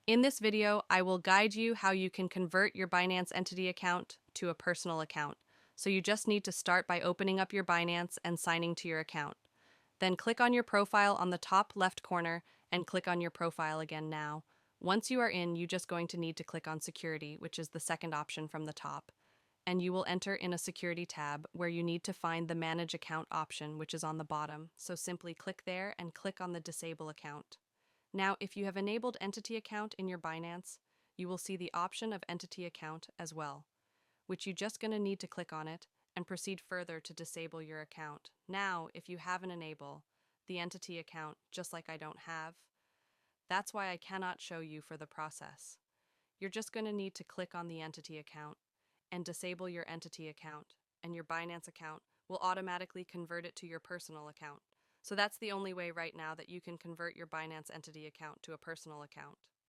In this video, I will guide you how you can convert your Binance entity account to a personal account. So you just need to start by opening up your Binance and signing to your account. Then click on your profile on the top left corner and click on your profile again now. Once you are in, you're just going to need to click on Security, which is the second option from the top. And you will enter in a Security tab where you need to find the Manage Account option, which is on the bottom. So simply click there and click on the Disable Account. Now, if you have enabled Entity Account in your Binance, you will see the option of Entity Account as well, which you're just going to need to click on it and proceed further to disable your account. Now, if you haven't enabled the Entity Account, just like I don't have, that's why I cannot show you for the process. You're just going to need to click on the Entity Account and disable your Entity Account, and your Binance account will automatically convert it to your personal account. So that's the only way right now that you can convert your Binance entity account to a personal account.